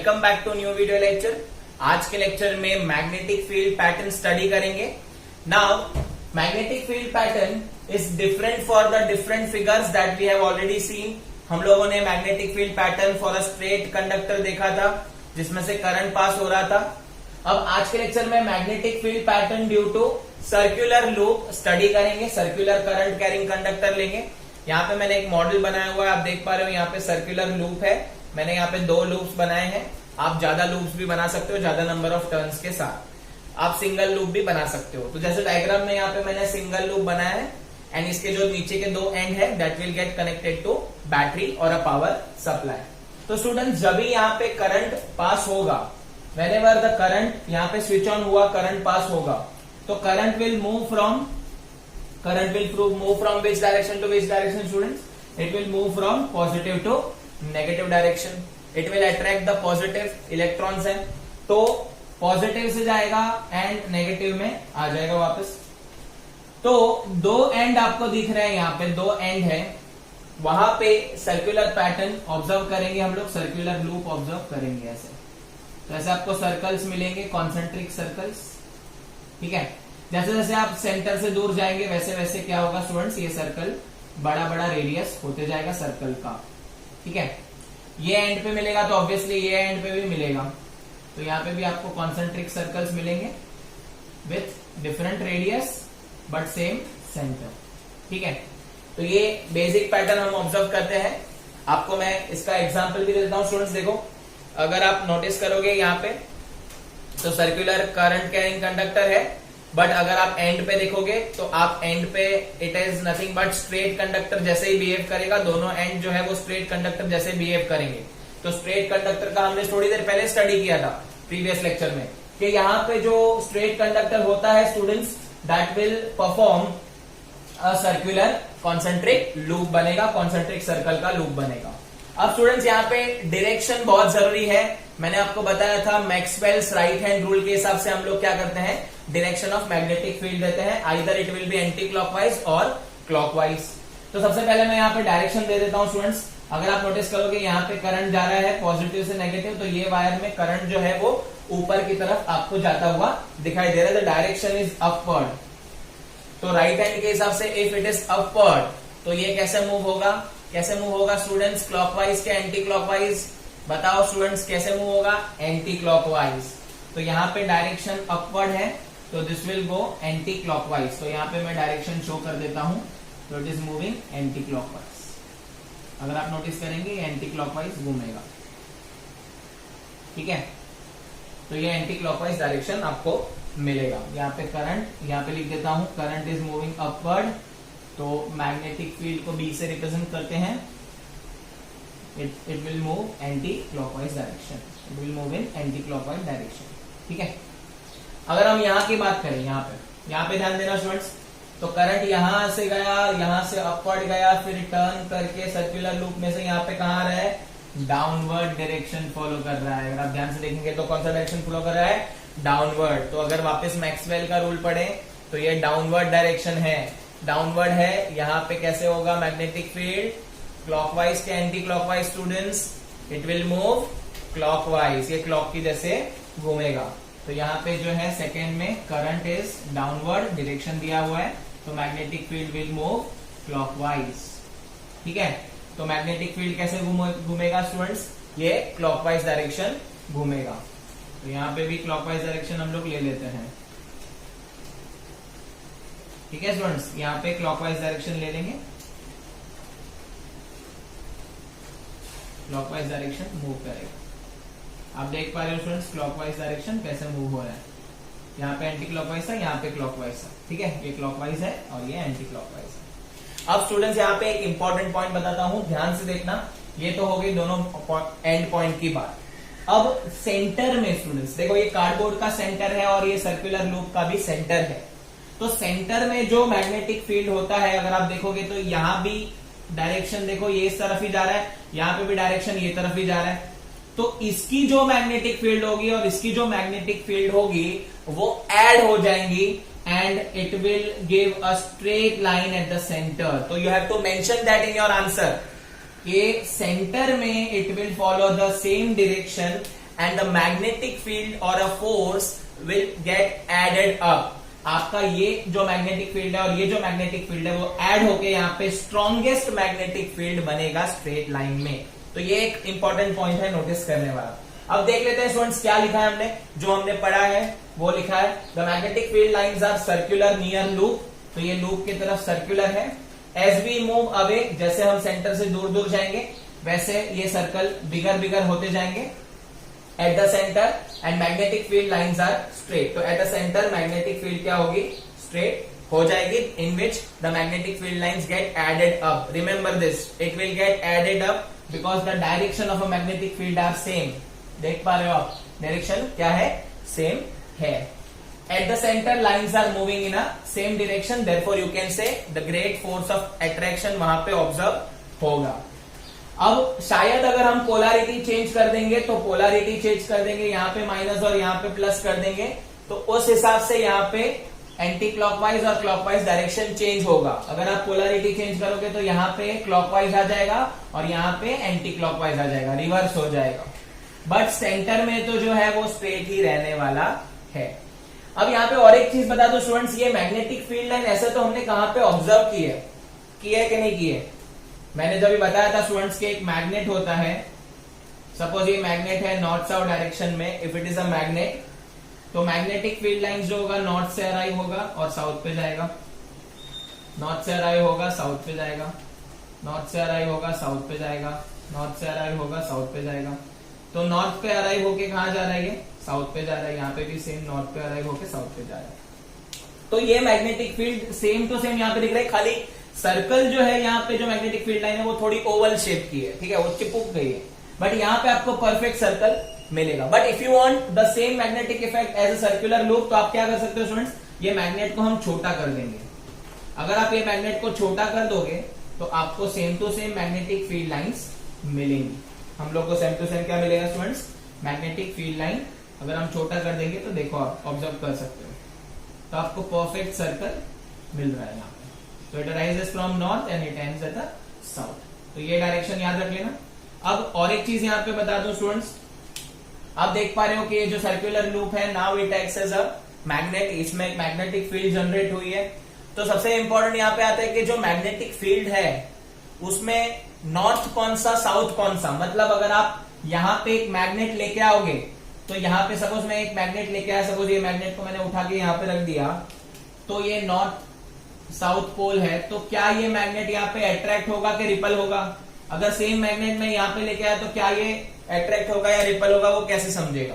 Welcome back to new video lecture. आज के lecture में मैग्नेटिक फील्ड पैटर्न स्टडी करेंगे। Now magnetic field pattern is different for the different figures that we have already seen. हम लोगों ने magnetic field pattern for a straight conductor देखा था जिसमें से करंट पास हो रहा था। अब आज के लेक्चर में magnetic field pattern due to circular loop study करेंगे। सर्कुलर करंट कैरिंग कंडक्टर लेंगे। यहाँ पे मैंने एक मॉडल बनाया हुआ है, आप देख पा रहे हो यहाँ पे सर्कुलर लूप है। मैंने यहाँ पे 2 लूप्स बनाए हैं। आप ज्यादा लूप्स भी बना सकते हो, ज्यादा नंबर ऑफ टर्न्स के साथ आप सिंगल लूप भी बना सकते हो। तो जैसे डायग्राम में यहाँ पे मैंने सिंगल लूप बनाया है एंड इसके जो नीचे के 2 एंड है that will get connected to battery और अ पावर सप्लाई। तो स्टूडेंट्स जब भी यहाँ पे करंट पास होगा, whenever the current यहाँ पे स्विच ऑन हुआ, करंट पास होगा, तो current will move from which direction to which direction students? It will move from positive to negative direction. It will attract the positive electrons हैं, तो positive से जाएगा and negative में आ जाएगा वापस। तो 2 एंड आपको दिख रहे हैं, यहाँ पे 2 एंड है, वहां पे सर्कुलर पैटर्न ऑब्जर्व करेंगे हम लोग, सर्कुलर लूप ऑब्जर्व करेंगे ऐसे। तो ऐसे आपको सर्कल्स मिलेंगे, कॉन्सेंट्रिक सर्कल्स। ठीक है, जैसे जैसे आप सेंटर से दूर जाएंगे वैसे वैसे क्या होगा स्टूडेंट्स, ये सर्कल बड़ा बड़ा रेडियस होते जाएगा सर्कल का। ठीक है, ये एंड पे मिलेगा तो ऑब्वियसली ये एंड पे भी मिलेगा। तो यहाँ पे भी आपको कॉन्सेंट्रिक सर्कल्स मिलेंगे with different radius but same centre. ठीक है, तो ये बेसिक पैटर्न हम ऑब्जर्व करते हैं। आपको मैं इसका एग्जाम्पल भी देता हूँ स्टूडेंट्स। देखो, अगर आप नोटिस करोगे यहाँ पे तो सर्कुलर करंट कैरिंग कंडक्टर है, बट अगर आप एंड पे देखोगे तो आप एंड पे it is nothing but straight conductor जैसे ही बिहेव करेगा। दोनों एंड जो है वो स्ट्रेट कंडक्टर जैसे बिहेव करेंगे। तो स्ट्रेट कंडक्टर का हमने थोड़ी देर पहले स्टडी किया था प्रीवियस लेक्चर में कि यहाँ पे जो स्ट्रेट कंडक्टर होता है students that will perform a circular concentric loop बनेगा, कॉन्सेंट्रिक सर्कल का लूप बनेगा। अब स्टूडेंट्स यहाँ पे डायरेक्शन बहुत जरूरी है। मैंने आपको बताया था मैक्सवेल्स राइट हैंड रूल के हिसाब से हम लोग क्या करते हैं, डायरेक्शन ऑफ मैग्नेटिक फील्ड देते हैं, either it will B anti clockwise और क्लॉकवाइज। तो सबसे पहले मैं यहाँ पे डायरेक्शन दे देता हूँ स्टूडेंट्स। अगर आप नोटिस करोगे यहाँ पे करंट जा रहा है पॉजिटिव से नेगेटिव, तो ये वायर में करंट जो है वो ऊपर की तरफ आपको जाता हुआ दिखाई दे रहा है। The direction is upward. तो राइट हैंड के हिसाब से इफ इट इज अपवर्ड तो ये कैसे मूव होगा, कैसे मूव होगा स्टूडेंट्स, क्लॉकवाइज के एंटी क्लॉकवाइज? बताओ स्टूडेंट्स कैसे मूव होगा, एंटी क्लॉकवाइज। तो यहाँ पे डायरेक्शन अपवर्ड है तो this will go anti clockwise. तो यहाँ पे मैं डायरेक्शन शो कर देता हूं, तो it is moving anti clockwise. अगर आप नोटिस करेंगे एंटी क्लॉकवाइज घूमेगा। ठीक है, तो ये एंटी क्लॉकवाइज डायरेक्शन आपको मिलेगा। यहाँ पे करंट, यहाँ पे लिख देता हूं करंट इज मूविंग अपवर्ड, तो मैग्नेटिक फील्ड को बी से रिप्रेजेंट करते हैं। It will move anti clockwise direction, it will move in anti clockwise direction. ठीक है, अगर हम यहाँ की बात करें, यहाँ पे ध्यान देना स्टूडेंट्स, तो करंट यहां से गया, यहां से अपवर्ड गया, फिर टर्न करके सर्कुलर लूप में से यहाँ पे कहाँ आ रहा है, डाउनवर्ड डायरेक्शन फॉलो कर रहा है। अगर आप ध्यान से देखेंगे तो कौन सा डायरेक्शन फॉलो कर रहा है, डाउनवर्ड। तो अगर वापस मैक्सवेल का रूल पढ़े तो ये डाउनवर्ड डायरेक्शन है, डाउनवर्ड है। यहाँ पे कैसे होगा मैग्नेटिक फील्ड, क्लॉकवाइज के anti clockwise students, it will move clockwise, ये क्लॉक की जैसे घूमेगा। तो यहाँ पे जो है सेकेंड में करंट इज डाउनवर्ड, डायरेक्शन दिया हुआ है, तो magnetic field will move clockwise. ठीक है, तो मैग्नेटिक फील्ड कैसे घूमेगा स्टूडेंट्स, ये क्लॉकवाइज डायरेक्शन घूमेगा। तो यहाँ पे भी क्लॉकवाइज डायरेक्शन हम लोग ले लेते हैं। ठीक है स्टूडेंट्स, यहाँ पे क्लॉकवाइज डायरेक्शन ले लेंगे, क्लॉकवाइज डायरेक्शन मूव करेगा। आप देख पा रहे हो स्टूडेंट्स क्लॉकवाइज डायरेक्शन कैसे मूव हो रहा है। यहाँ पे एंटी क्लॉकवाइज था, यहाँ पे क्लॉकवाइज था। ठीक है, ये क्लॉकवाइज है और ये एंटी क्लॉकवाइज है। अब स्टूडेंट्स यहाँ पे एक इंपॉर्टेंट पॉइंट बताता हूं, ध्यान से देखना। ये तो हो गई दोनों एंड पॉइंट की बात। अब सेंटर में स्टूडेंट्स देखो, ये कार्डबोर्ड का सेंटर है और ये सर्कुलर लूप का भी सेंटर है। तो सेंटर में जो मैग्नेटिक फील्ड होता है, अगर आप देखोगे तो यहाँ भी डायरेक्शन देखो ये इस तरफ ही जा रहा है, यहाँ पे भी डायरेक्शन ये तरफ ही जा रहा है। तो इसकी जो मैग्नेटिक फील्ड होगी और इसकी जो मैग्नेटिक फील्ड होगी वो ऐड हो जाएंगी and it will give a straight line at the center. तो you have to mention that in your answer. ये सेंटर में it will follow the same direction and the magnetic field और a force will get added up. आपका ये जो magnetic field है और ये जो मैग्नेटिक फील्ड है वो ऐड होके यहाँ पे स्ट्रॉन्गेस्ट मैग्नेटिक फील्ड बनेगा स्ट्रेट लाइन में। तो ये एक इंपॉर्टेंट पॉइंट है नोटिस करने वाला। अब देख लेते हैं स्टूडेंट्स क्या लिखा है हमने, जो हमने पढ़ा है वो लिखा है the magnetic field lines are circular near loop. तो ये लूप की तरफ सर्कुलर है। एज वी मूव अवे, जैसे हम सेंटर से दूर दूर जाएंगे वैसे ये सर्कल बिगर बिगर होते जाएंगे। At the center and magnetic field lines are straight. तो at the center magnetic field क्या होगी, स्ट्रेट हो जाएगी, in which the magnetic field lines get added up. Remember this, it will get added up because the direction of a magnetic field are same. देख पा रहे हो आप, direction क्या है, सेम है। At the centre lines are moving in a same direction, therefore you can say the great force of attraction वहां पे ऑब्जर्व होगा। अब शायद अगर हम पोलैरिटी चेंज कर देंगे तो पोलैरिटी चेंज कर देंगे, यहाँ पे माइनस और यहाँ पे प्लस कर देंगे, तो उस हिसाब से यहाँ पे एंटी क्लॉकवाइज और क्लॉकवाइज डायरेक्शन चेंज होगा। अगर आप पोलैरिटी चेंज करोगे तो यहाँ पे क्लॉकवाइज आ जाएगा और यहाँ पे एंटी क्लॉकवाइज आ जाएगा, रिवर्स हो जाएगा। बट सेंटर में तो जो है वो स्ट्रेट ही रहने वाला है। अब यहाँ पे और एक चीज बता दो स्टूडेंट्स, ये मैग्नेटिक फील्ड लाइन ऐसे तो हमने कहां पे ऑब्जर्व की है कि नहीं की है। मैंने जब बताया था स्टूडेंट्स के एक मैग्नेट होता है, सपोज ये मैग्नेट है नॉर्थ साउथ डायरेक्शन में, if it is a magnet, तो मैग्नेटिक फील्ड लाइन जो होगा नॉर्थ से अराइव होगा और साउथ पे जाएगा, नॉर्थ से अराइव होगा साउथ पे जाएगा, नॉर्थ से अराइव होगा साउथ पे जाएगा, नॉर्थ से अराइव होगा साउथ पे जाएगा। तो नॉर्थ पे अराइव होके कहां जा रहा है, ये साउथ पे जा रहा है। यहाँ पे भी सेम नॉर्थ पे अराइव होके साउथ पे जा रहा है। तो ये magnetic field same to same यहाँ पे दिख रहा है, खाली सर्कल जो है यहाँ पे जो मैग्नेटिक फील्ड लाइन है वो थोड़ी ओवल शेप की है, ठीक है, वो चिपक गई है, बट यहाँ पे आपको परफेक्ट सर्कल मिलेगा। But if you want the same magnetic effect as a circular loop, तो आप क्या कर सकते हो स्टूडेंट्स, ये मैग्नेट को हम छोटा कर देंगे। अगर आप ये मैग्नेट को छोटा कर दोगे तो आपको same to same magnetic field lines मिलेंगी। हम लोग को सेम टू सेम क्या मिलेगा स्टूडेंट्स, मैग्नेटिक फील्ड लाइन। अगर हम छोटा कर देंगे तो देखो आप ऑब्जर्व कर सकते हो, तो आपको परफेक्ट सर्कल मिल रहा है यहाँ पे। तो it arises from north and it ends at the south. तो ये डायरेक्शन याद रख लेना। अब और एक चीज यहाँ पे बता दो स्टूडेंट्स, आप देख पा रहे हो कि ये जो सर्कुलर लूप है, now it acts as a magnet, इसमें एक मैग्नेटिक फील्ड जनरेट हुई है। तो सबसे इंपॉर्टेंट यहाँ पे आता है कि जो मैग्नेटिक फील्ड है उसमें नॉर्थ कौन सा, साउथ कौन सा। मतलब अगर आप यहाँ पे एक मैग्नेट लेके आओगे, तो यहाँ पे सपोज मैं एक मैग्नेट लेके आया, सपोज ये मैग्नेट को मैंने उठा के यहाँ पे रख दिया, तो ये नॉर्थ साउथ पोल है, तो क्या ये मैग्नेट यहाँ पे अट्रैक्ट होगा कि रिपल होगा। अगर सेम मैग्नेट में यहाँ पे लेके आया तो क्या ये अट्रैक्ट होगा या रिपल होगा, वो कैसे समझेगा।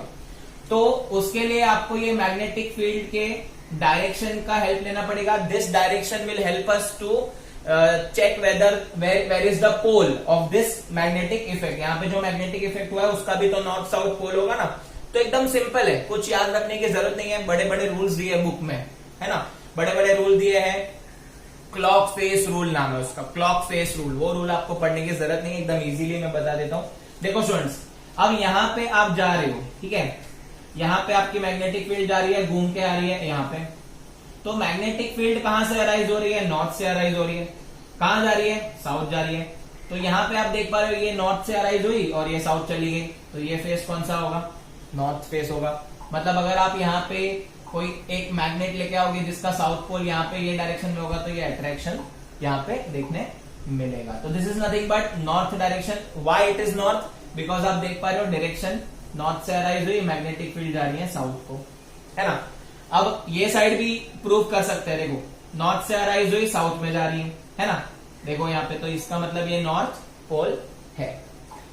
तो उसके लिए आपको ये मैग्नेटिक फील्ड के डायरेक्शन का हेल्प लेना पड़ेगा। This direction will help us to check where is the pole of this magnetic effect. यहाँ पे जो मैग्नेटिक इफेक्ट हुआ है उसका भी तो नॉर्थ साउथ पोल होगा ना। तो एकदम सिंपल है, कुछ याद रखने की जरूरत नहीं है। बड़े बड़े रूल्स दिए बुक में, है ना, बड़े बड़े रूल दिए हैं। क्लॉक फेस रूल नाम है उसका, क्लॉक फेस रूल। वो रूल आपको पढ़ने की जरूरत नहीं है, एकदम इजीली मैं बता देता हूं। देखो स्टूडेंट्स, अब यहाँ पे आप जा रहे हो, ठीक है, यहाँ पे आपकी मैग्नेटिक फील्ड जा रही है, घूम के आ रही है यहाँ पे। तो मैग्नेटिक फील्ड कहां से अराइज हो रही है, नॉर्थ से अराइज हो रही है। कहां जा रही है, साउथ जा रही है। तो यहाँ पे आप देख पा रहे हो ये नॉर्थ से अराइज हुई और ये साउथ चली गई, तो ये फेस कौन सा होगा, नॉर्थ फेस होगा। मतलब अगर आप यहाँ पे कोई एक मैग्नेट लेके आओगे जिसका साउथ पोल यहाँ पे ये डायरेक्शन में होगा, तो ये अट्रैक्शन यहाँ पे देखने मिलेगा। तो this is nothing but north direction. Why it is north, because आप देख पा रहे हो डायरेक्शन नॉर्थ से अराइज हुई, मैग्नेटिक फील्ड जा रही है साउथ को, है ना। अब ये साइड भी प्रूव कर सकते हैं, देखो नॉर्थ से अराइज हुई साउथ में जा रही है ना, देखो यहाँ पे। तो इसका मतलब ये नॉर्थ पोल है।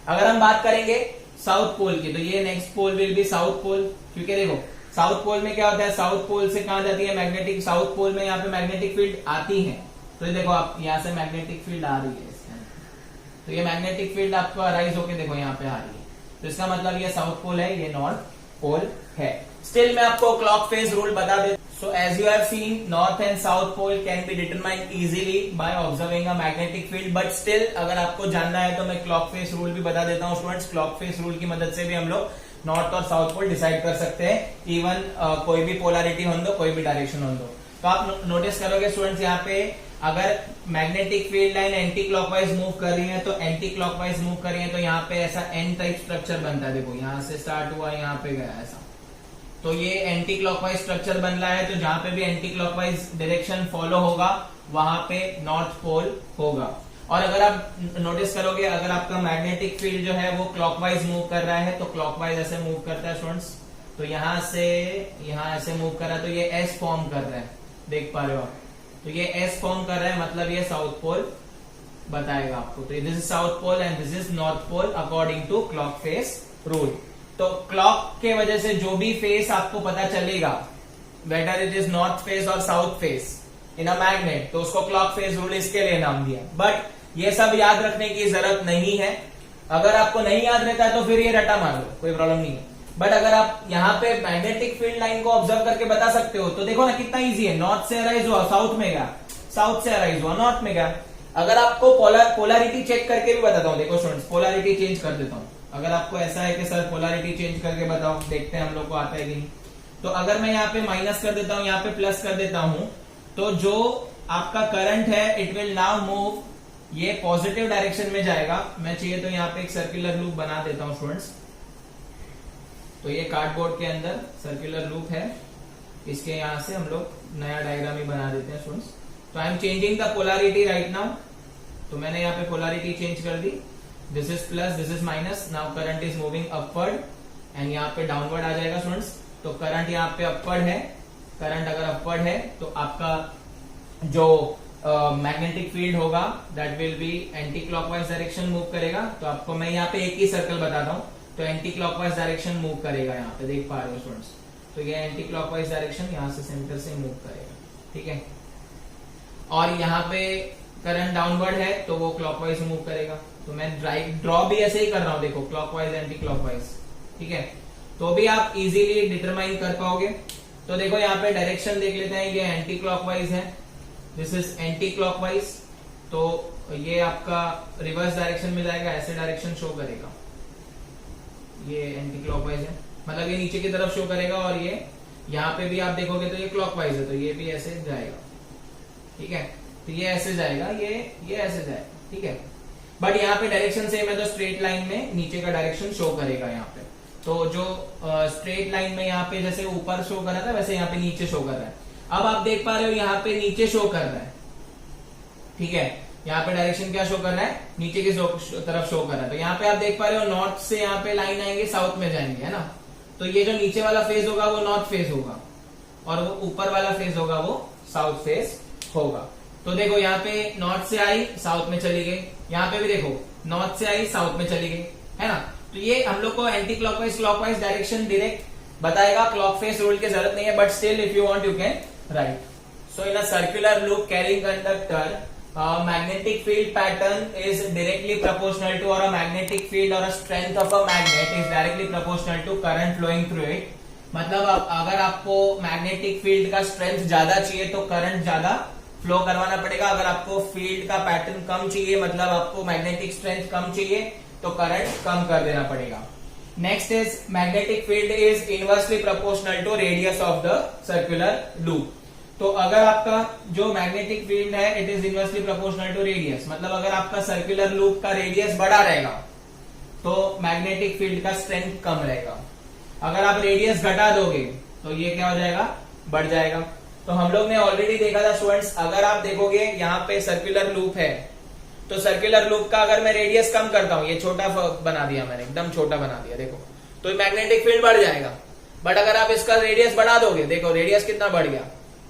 अगर हम बात करेंगे साउथ पोल की, तो ये next pole will be south pole, क्योंकि देखो साउथ पोल में क्या होता है, साउथ पोल से कहां जाती है मैग्नेटिक, साउथ पोल में यहाँ पे मैग्नेटिक फील्ड आती है। तो ये देखो आप यहाँ से मैग्नेटिक फील्ड आ रही है इसके अंदर, तो ये मैग्नेटिक फील्ड आपको अराइज होके देखो यहाँ पे आ रही है। तो इसका मतलब ये साउथ पोल है, ये नॉर्थ पोल है। स्टिल मैं आपको क्लॉक फेज रूल बता दे। So as you have seen, north and south pole can be determined easily by observing a magnetic field. But still अगर आपको जानना है तो मैं क्लॉक फेज रूल भी बता देता हूँ स्टूडेंट्स। क्लॉक फेज रूल की मदद से भी हम लोग नॉर्थ और साउथ पोल डिसाइड कर सकते हैं, इवन कोई भी पोलैरिटी हो दो, कोई भी डायरेक्शन हो दो। तो आप नोटिस करोगे स्टूडेंट्स यहाँ पे अगर magnetic field line anti clockwise move कर रही है तो एंटी क्लॉकवाइज मूव कर रही है तो यहाँ पे ऐसा एन टाइप स्ट्रक्चर बनता है। देखो यहाँ से स्टार्ट हुआ, यहाँ पे गया ऐसा, तो ये एंटी क्लॉकवाइज स्ट्रक्चर बन रहा है। तो जहां पे भी एंटी क्लॉकवाइज डायरेक्शन फॉलो होगा वहां पे नॉर्थ पोल होगा। और अगर आप नोटिस करोगे, अगर आपका मैग्नेटिक फील्ड जो है वो क्लॉकवाइज मूव कर रहा है तो क्लॉकवाइज ऐसे मूव करता है स्टूडेंट्स, तो यहां से यहां ऐसे मूव कर रहा है तो ये एस फॉर्म कर रहा है, देख पा रहे हो आप। तो ये एस फॉर्म कर रहा है, मतलब ये साउथ पोल बताएगा आपको। तो this is south pole and this is north pole according to clock face rule. तो क्लॉक के वजह से जो भी फेस आपको पता चलेगा, whether it is north face और south face in a magnet, तो उसको क्लॉक फेस रूल इसके लिए नाम दिया। बट ये सब याद रखने की जरूरत नहीं है। अगर आपको नहीं याद रहता है तो फिर ये रटा मार लो, कोई प्रॉब्लम नहीं है। बट अगर आप यहाँ पे मैग्नेटिक फील्ड लाइन को ऑब्जर्व करके बता सकते हो तो देखो ना कितना इजी है। नॉर्थ से अराइज हुआ, साउथ में गया, साउथ से अराइज हुआ, नॉर्थ में गया। अगर आपको पोलैरिटी चेक करके भी बताता हूँ, देखो स्टूडेंट्स पोलैरिटी चेंज कर देता हूँ। अगर आपको ऐसा है कि सर पोलैरिटी चेंज करके बताओ, देखते हैं हम लोग को आता है कि नहीं। तो अगर मैं यहाँ पे माइनस कर देता हूँ, यहाँ पे प्लस कर देता हूं, तो जो आपका करंट है इट विल नाउ मूव, ये पॉजिटिव डायरेक्शन में जाएगा। मैं चाहिए तो यहाँ पे एक सर्कुलर लूप बना देता हूँ स्टूडेंट्स। तो ये कार्डबोर्ड के अंदर सर्कुलर लूप है, इसके यहां से हम लोग नया डायग्राम ही बना देते हैं स्टूडेंट्स। तो I am changing the polarity right now. तो मैंने यहाँ पे पोलैरिटी चेंज कर दी, this is plus, this is minus. Now current is moving upward and यहाँ पे डाउनवर्ड आ जाएगा स्टूडेंट्स। तो करंट यहाँ पे अपवर्ड है, करंट अगर अपवर्ड है तो आपका जो मैग्नेटिक फील्ड होगा that will be anti clockwise direction move करेगा। तो आपको मैं यहाँ पे एक ही सर्कल बताता हूँ, तो एंटी क्लॉकवाइज डायरेक्शन मूव करेगा, यहाँ पे देख पा रहे हो स्टूडेंट्स। तो ये एंटी क्लॉकवाइज डायरेक्शन यहाँ से सेंटर से मूव करेगा, ठीक है। और यहाँ पे करंट डाउनवर्ड है तो वो क्लॉकवाइज मूव करेगा। तो मैं ड्रॉ भी ऐसे ही कर रहा हूं, देखो क्लॉकवाइज एंटी क्लॉकवाइज, ठीक है। तो भी आप इजीली डिटरमाइन कर पाओगे। तो देखो यहाँ पे डायरेक्शन देख लेते हैं, ये एंटी क्लॉकवाइज है, दिस इज एंटी क्लॉकवाइज। तो ये आपका रिवर्स डायरेक्शन में जाएगा, ऐसे डायरेक्शन शो करेगा। ये एंटी क्लॉकवाइज है, मतलब ये नीचे की तरफ शो करेगा। और ये यहाँ पे भी आप देखोगे तो ये क्लॉकवाइज है, तो ये भी ऐसे जाएगा, ठीक है। तो ये ऐसे जाएगा, ये ऐसे जाएगा, ठीक है। बट यहाँ पे डायरेक्शन सेम है तो स्ट्रेट लाइन में नीचे का डायरेक्शन शो करेगा यहाँ पे। तो जो स्ट्रेट लाइन में यहाँ पे जैसे ऊपर शो कर रहा था वैसे यहाँ पे नीचे शो कर रहा है। अब आप देख पा रहे हो यहाँ पे नीचे शो कर रहा है, ठीक है। यहाँ पे डायरेक्शन क्या शो कर रहा है, नीचे की तरफ शो कर रहा है। तो यहाँ पे आप देख पा रहे हो नॉर्थ से यहाँ पे लाइन आएंगे, साउथ में जाएंगे, है ना। तो ये जो नीचे वाला फेज होगा वो नॉर्थ फेज होगा और वो ऊपर वाला फेज होगा वो साउथ फेज होगा। तो देखो यहाँ पे नॉर्थ से आई साउथ में चली गई, यहाँ पे भी देखो नॉर्थ से आई साउथ में चली गई, है ना। तो ये हम लोग को anti clockwise clockwise direction direct बताएगा, क्लॉक फेस रूल की जरूरत नहीं है, but still if you want you can write. So in a circular loop carrying conductor, magnetic field pattern is directly proportional to, or a magnetic field or a strength of a magnet is directly proportional to current flowing through it। मतलब अगर आपको magnetic field का strength ज्यादा चाहिए तो current ज्यादा flow करवाना पड़ेगा। अगर आपको फील्ड का पैटर्न कम चाहिए, मतलब आपको मैग्नेटिक स्ट्रेंथ कम चाहिए, तो करंट कम कर देना पड़ेगा। Next is magnetic field is inversely proportional to radius of the circular loop. तो अगर आपका जो मैग्नेटिक फील्ड है it is inversely proportional to radius, मतलब अगर आपका सर्कुलर लूप का रेडियस बड़ा रहेगा तो मैग्नेटिक फील्ड का स्ट्रेंथ कम रहेगा। अगर आप रेडियस घटा दोगे तो ये क्या हो जाएगा, बढ़ जाएगा। तो हम लोग ने ऑलरेडी देखा था स्टूडेंट्स, अगर आप देखोगे यहाँ पे सर्कुलर लूप है तो सर्कुलर लूप का अगर मैं रेडियस कम करता हूं, ये छोटा बना दिया मैंने, एकदम छोटा बना दिया, देखो, तो मैग्नेटिक फील्ड बढ़ जाएगा। बट अगर आप इसका रेडियस बढ़ा दोगे, देखो रेडियस कितना बढ़ गया,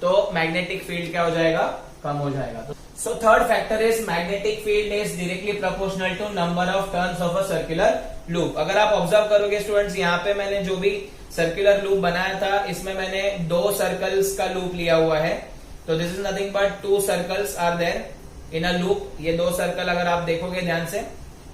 तो मैग्नेटिक फील्ड क्या हो जाएगा, कम हो जाएगा। So third factor is magnetic field is directly proportional to number of turns of a circular loop. अगर आप ऑब्जर्व करोगे स्टूडेंट्स, यहाँ पे मैंने जो भी सर्कुलर लूप बनाया था इसमें मैंने 2 सर्कल्स का लूप लिया हुआ है। तो this is nothing but 2 circles are there in a loop. ये 2 सर्कल अगर आप देखोगे ध्यान से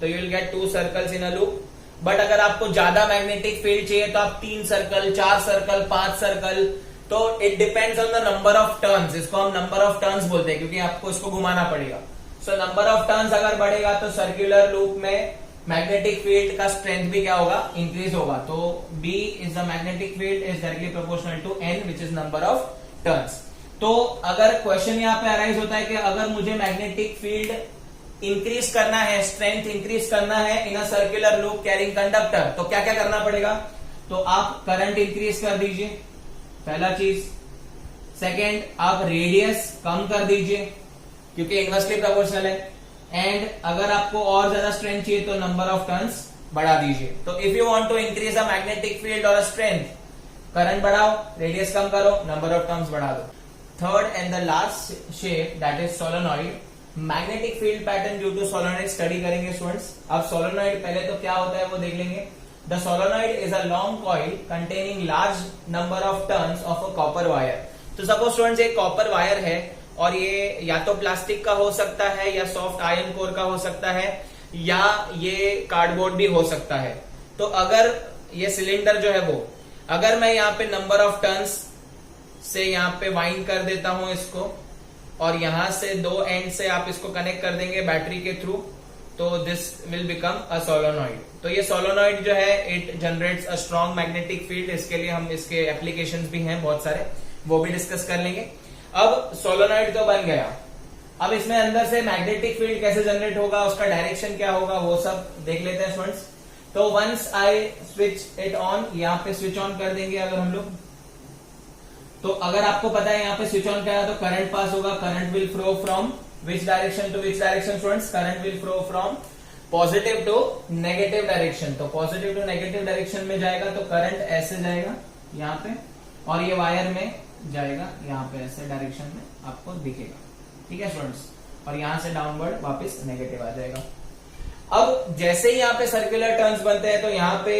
तो you will get 2 circles in a loop. But अगर आपको ज्यादा मैग्नेटिक फील्ड चाहिए तो आप 3 सर्कल, 4 सर्कल, 5 सर्कल, तो it depends on the number of turns. इसको हम नंबर ऑफ टर्न्स बोलते हैं क्योंकि आपको इसको घुमाना पड़ेगा। सो नंबर ऑफ टर्न्स अगर बढ़ेगा तो सर्कुलर लूप में मैग्नेटिक फील्ड का स्ट्रेंथ भी क्या होगा, इंक्रीज होगा। तो B is the magnetic field is directly proportional to N which is number of turns. तो अगर क्वेश्चन यहाँ पे अराइज होता है कि अगर मुझे मैग्नेटिक फील्ड इंक्रीज करना है, स्ट्रेंथ इंक्रीज करना है in a circular loop carrying conductor, तो क्या क्या करना पड़ेगा? तो आप करंट इंक्रीज कर दीजिए, पहला चीज। सेकेंड, आप रेडियस कम कर दीजिए क्योंकि इनवर्सली प्रोपोर्शनल है। एंड अगर आपको और ज्यादा स्ट्रेंथ चाहिए तो नंबर ऑफ टर्न्स बढ़ा दीजिए। तो if you want to increase a magnetic field और स्ट्रेंथ, करंट बढ़ाओ, रेडियस कम करो, नंबर ऑफ टर्न्स बढ़ा दो। Third and the last shape that is solenoid. Magnetic field pattern due to solenoid स्टडी करेंगे स्टूडेंट्स। अब सोलेनॉइड पहले तो क्या होता है वो देख लेंगे। The solenoid is a long coil containing large number of turns of a copper wire. तो सपोज स्टूडेंट्स एक कॉपर वायर है और ये या तो प्लास्टिक का हो सकता है या सॉफ्ट आयरन कोर का हो सकता है या ये कार्डबोर्ड भी हो सकता है। तो अगर ये सिलेंडर जो है वो, अगर मैं यहाँ पे नंबर ऑफ टर्न्स से यहाँ पे वाइंड कर देता हूं इसको और यहां से दो एंड से आप इसको कनेक्ट कर देंगे बैटरी के थ्रू, तो this will become a solenoid. तो ये सोलेनॉइड जो है it generates a strong magnetic field. इसके लिए हम इसके एप्लीकेशंस भी हैं बहुत सारे, वो भी डिस्कस कर लेंगे। अब सोलेनॉइड तो बन गया, अब इसमें अंदर से मैग्नेटिक फील्ड कैसे जनरेट होगा, उसका डायरेक्शन क्या होगा, वो सब देख लेते हैं स्टूडेंट्स। तो once I switch it on, यहाँ पे स्विच ऑन कर देंगे अगर हम लोग, तो अगर आपको पता है यहाँ पे स्विच ऑन किया तो करंट पास होगा। Current will flow from which direction to which direction students? Current will flow from positive to negative direction. तो पॉजिटिव टू नेगेटिव डायरेक्शन में जाएगा तो करंट ऐसे जाएगा यहाँ पे और ये वायर में जाएगा यहाँ पे ऐसे डायरेक्शन में आपको दिखेगा, ठीक है स्टूडेंट्स। और यहां से डाउनवर्ड वापस नेगेटिव आ जाएगा। अब जैसे ही यहाँ पे सर्कुलर टर्न्स बनते हैं तो यहाँ पे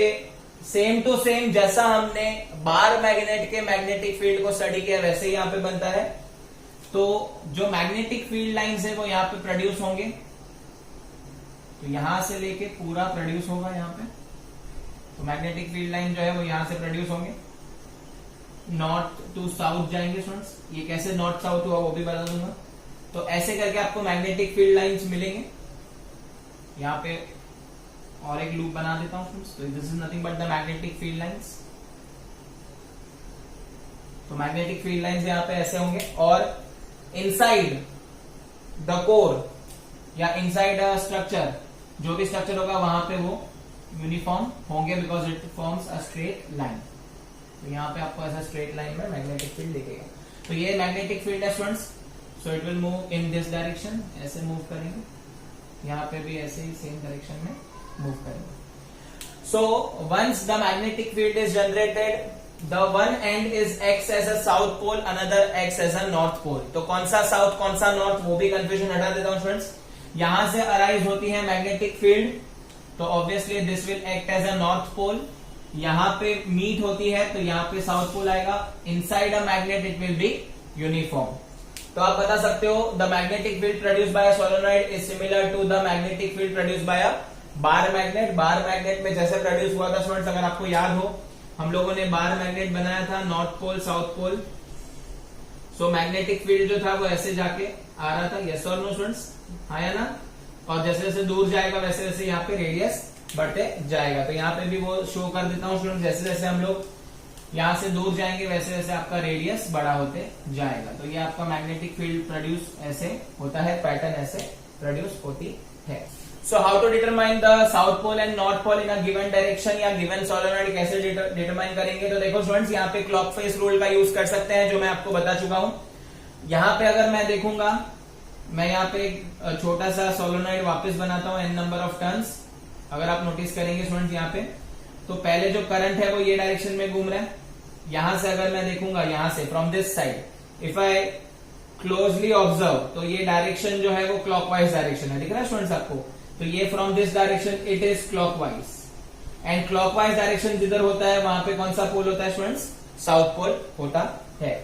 सेम टू सेम जैसा हमने बार मैग्नेट के मैग्नेटिक फील्ड को स्टडी किया वैसे ही यहाँ पे बनता है। तो जो मैग्नेटिक फील्ड लाइंस है वो यहाँ पे प्रोड्यूस होंगे, तो यहां से लेके पूरा प्रोड्यूस होगा यहाँ पे। तो मैग्नेटिक फील्ड लाइन जो है वो यहां से प्रोड्यूस होंगे, नॉर्थ टू साउथ जाएंगे स्टूडेंट्स। ये कैसे नॉर्थ साउथ हुआ वो भी बता दूंगा। तो ऐसे करके आपको मैग्नेटिक फील्ड लाइंस मिलेंगे। यहाँ पे और एक लूप बना देता हूं स्टूडेंट्स। तो this is nothing but the magnetic field lines. तो मैग्नेटिक फील्ड लाइंस यहाँ पे ऐसे होंगे और इनसाइड द कोर या इनसाइड द स्ट्रक्चर, जो भी स्ट्रक्चर होगा वहां पे वो यूनिफॉर्म होंगे because it forms a straight line. तो यहाँ पे आपको ऐसा स्ट्रेट लाइन में मैग्नेटिक फील्ड दिखेगा। तो ये मैग्नेटिक फील्ड है students. So it will move in this direction, ऐसे मूव करेंगे। यहाँ पे भी ऐसे ही सेम डायरेक्शन में मूव करेंगे। So once the magnetic field is generated, the one end is acts as a south pole, another acts as a north pole. तो कौन सा साउथ कौन सा नॉर्थ वो भी कंफ्यूजन हटा देता हूं स्टूडेंट्स। यहां से अराइज होती है मैग्नेटिक फील्ड, तो obviously this will act as a north pole. यहां पे मीट होती है तो यहाँ पे साउथ पोल आएगा। Inside a magnet it will be uniform. तो आप बता सकते हो the magnetic field produce by a solenoid is similar to the magnetic field produce by a bar magnet. Bar magnet में जैसे प्रोड्यूस हुआ था स्टूडेंट्स, अगर आपको याद हो, हम लोगों ने बार मैग्नेट बनाया था, north pole south pole. So magnetic field जो था वो ऐसे जाके आ रहा था, यस और नो स्टूडेंट्स, हाँ या ना। और जैसे जैसे दूर जाएगा वैसे वैसे यहाँ पे रेडियस बढ़ते जाएगा। तो यहाँ पे भी वो शो कर देता हूँ स्टूडेंट, जैसे जैसे हम लोग यहाँ से दूर जाएंगे वैसे वैसे आपका रेडियस बड़ा होते जाएगा। तो ये आपका मैग्नेटिक फील्ड प्रोड्यूस ऐसे होता है, पैटर्न ऐसे प्रोड्यूस होती है। So how to determine the south pole and north pole in a given direction या गिवन सोलेनॉइड कैसे डिटरमाइन करेंगे? तो देखो स्टूडेंट्स, यहाँ पे क्लॉकवाइज रूल का यूज कर सकते हैं जो मैं आपको बता चुका हूं। यहाँ पे अगर मैं देखूंगा, मैं यहाँ पे एक छोटा सा सोलेनॉइड वापस बनाता हूँ, n नंबर ऑफ टर्न्स। अगर आप नोटिस करेंगे स्टूडेंट्स यहाँ पे, तो पहले जो करंट है वो ये डायरेक्शन में घूम रहा है। यहां से अगर मैं देखूंगा, यहां से from this side, if I closely observe, तो ये डायरेक्शन जो है वो क्लॉकवाइज डायरेक्शन है, दिख रहा है स्टूडेंट्स आपको। तो ये from this direction it is clockwise, and clockwise direction जिधर होता है वहां पे कौन सा पोल होता है स्टूडेंट्स? साउथ पोल होता है।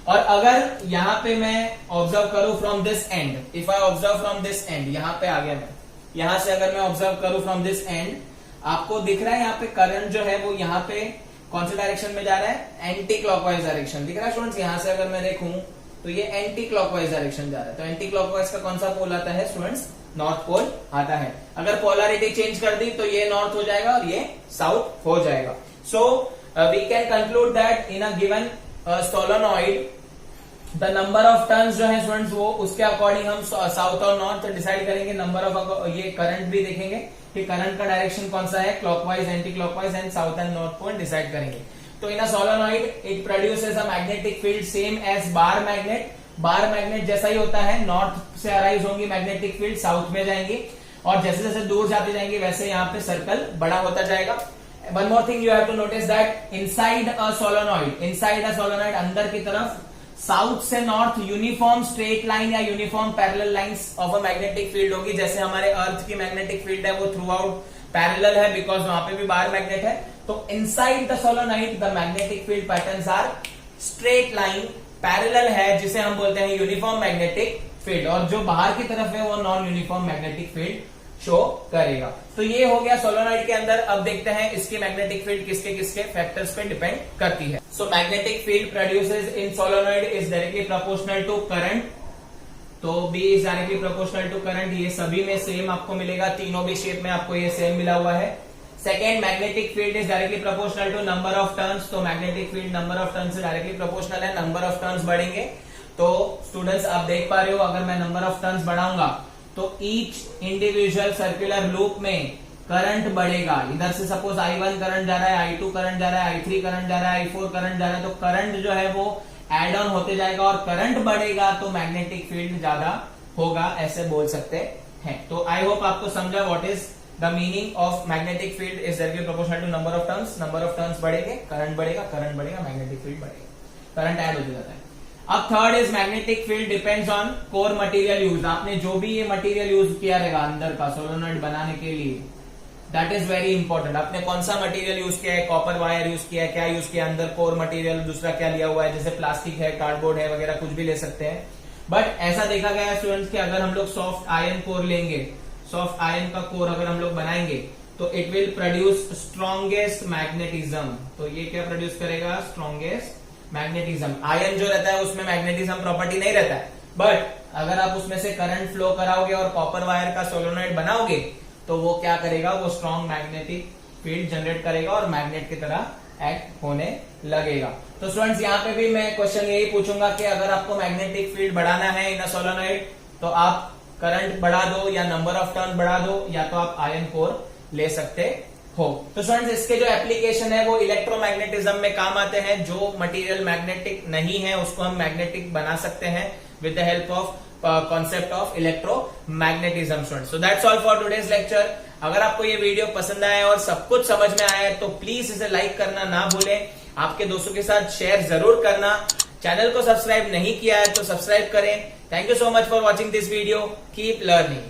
और अगर यहाँ पे मैं ऑब्जर्व करूं from this and, if I observe from this and, यहाँ पे आ गया मैं, यहां से अगर मैं ऑब्जर्व करूं फ्रॉम दिस एंड, आपको दिख रहा है यहाँ पे करंट जो है वो यहाँ पे कौन से डायरेक्शन में जा रहा है? एंटी क्लॉकवाइज डायरेक्शन, दिख रहा है स्टूडेंट्स। यहां से अगर मैं देखूं तो ये एंटी क्लॉकवाइज डायरेक्शन जा रहा है। तो एंटी क्लॉकवाइज का कौन सा पोल आता है स्टूडेंट्स? नॉर्थ पोल आता है। अगर पोलैरिटी चेंज कर दी तो ये नॉर्थ हो जाएगा और ये साउथ हो जाएगा। So we can conclude that in a given solenoid the number of turns जो है स्टूडेंट्स वो उसके अकॉर्डिंग हम साउथ और नॉर्थ डिसाइड करेंगे। नंबर ऑफ ये करंट भी देखेंगे कि करंट का डायरेक्शन कौन सा है, clockwise, anti clockwise and south and north point decide करेंगे। तो in a solenoid it produces a magnetic field same as bar magnet. Bar magnet जैसा ही होता है, नॉर्थ से अराइज होंगी मैग्नेटिक फील्ड, साउथ में जाएंगी और जैसे जैसे दूर जाते जाएंगे वैसे यहाँ पे सर्कल बड़ा होता जाएगा। One more thing you have to notice that inside a solenoid अंदर की तरफ साउथ से नॉर्थ यूनिफॉर्म स्ट्रेट लाइन या uniform parallel lines of a magnetic field होगी। जैसे हमारे अर्थ की मैग्नेटिक फील्ड है वो थ्रू आउट पैरेलल है बिकॉज वहां पे भी बार मैग्नेट है। तो inside the solenoid the magnetic field patterns are straight line, parallel है, जिसे हम बोलते हैं यूनिफॉर्म मैग्नेटिक फील्ड, और जो बाहर की तरफ है वो non uniform magnetic field show करेगा। तो ये हो गया सोलेनॉइड के अंदर। अब देखते हैं इसकी मैग्नेटिक फील्ड किसके किसके फैक्टर्स पे डिपेंड करती है। So magnetic field produces in solenoid is directly proportional to current. तो B is directly proportional to current, ये सभी में सेम आपको मिलेगा, तीनों भी शेप में आपको ये सेम मिला हुआ है। Second, magnetic field is directly proportional to number of turns. तो magnetic field number of turns से डायरेक्टली प्रोपोर्शनल है, नंबर ऑफ टर्न्स बढ़ेंगे। तो स्टूडेंट्स आप देख पा रहे हो, अगर मैं नंबर ऑफ टर्न्स बढ़ाऊंगा तो ईच इंडिविजुअल सर्कुलर लूप में करंट बढ़ेगा। इधर से सपोज I1 करंट जा रहा है, I2 करंट जा रहा है, I3 करंट जा रहा है, I4 करंट जा रहा है, तो करंट जो है वो एड ऑन होते जाएगा और करंट बढ़ेगा तो मैग्नेटिक फील्ड ज्यादा होगा, ऐसे बोल सकते हैं। तो आई होप आपको समझा what is the meaning of magnetic field is directly proportional to number of turns. Number of turns बढ़ेंगे, करंट बढ़ेगा, करंट बढ़ेगा, मैग्नेटिक फील्ड बढ़ेगा, करंट ऐड होते जाता है। अब third is magnetic field depends on core material use. आपने जो भी ये मटेरियल यूज किया रहेगा अंदर का सोलेनॉइड बनाने के लिए, दैट इज वेरी इंपॉर्टेंट। आपने कौन सा मटेरियल यूज किया है, कॉपर वायर यूज किया है, क्या यूज किया अंदर, कोर मटेरियल दूसरा क्या लिया हुआ है, जैसे प्लास्टिक है, कार्डबोर्ड है वगैरह, कुछ भी ले सकते हैं। बट ऐसा देखा गया है स्टूडेंट्स कि अगर हम लोग सॉफ्ट आयरन कोर लेंगे, सॉफ्ट आयरन का कोर अगर हम लोग बनाएंगे तो it will produce strongest magnetism. तो ये क्या प्रोड्यूस करेगा, स्ट्रॉन्गेस्ट मैग्नेटिज्म। आयरन जो रहता है उसमें मैग्नेटिज्म प्रॉपर्टी नहीं रहता है, बट अगर आप उसमें से करंट फ्लो कराओगे और कॉपर वायर का सोलेनॉइड बनाओगे तो वो क्या करेगा, वो स्ट्रॉन्ग मैग्नेटिक फील्ड जनरेट करेगा और मैग्नेट की तरह एक्ट होने लगेगा। तो स्टूडेंट्स यहाँ पे भी मैं क्वेश्चन यही पूछूंगा कि अगर आपको मैग्नेटिक फील्ड बढ़ाना है इन अ सोलेनॉइड तो आप करंट बढ़ा दो या नंबर ऑफ टर्न बढ़ा दो या तो आप आयरन कोर ले सकते हो। तो स्टूडेंट्स इसके जो एप्लीकेशन है वो इलेक्ट्रोमैग्नेटिज्म में काम आते हैं। जो मटेरियल मैग्नेटिक नहीं है उसको हम मैग्नेटिक बना सकते हैं with the help of concept of electromagnetism. Students so that's all for today's lecture. अगर आपको ये वीडियो पसंद आया और सब कुछ समझ में आया है तो प्लीज इसे लाइक करना ना भूलें, आपके दोस्तों के साथ शेयर जरूर करना। चैनल को सब्सक्राइब नहीं किया है तो सब्सक्राइब करें। Thank you so much for watching this video. Keep learning.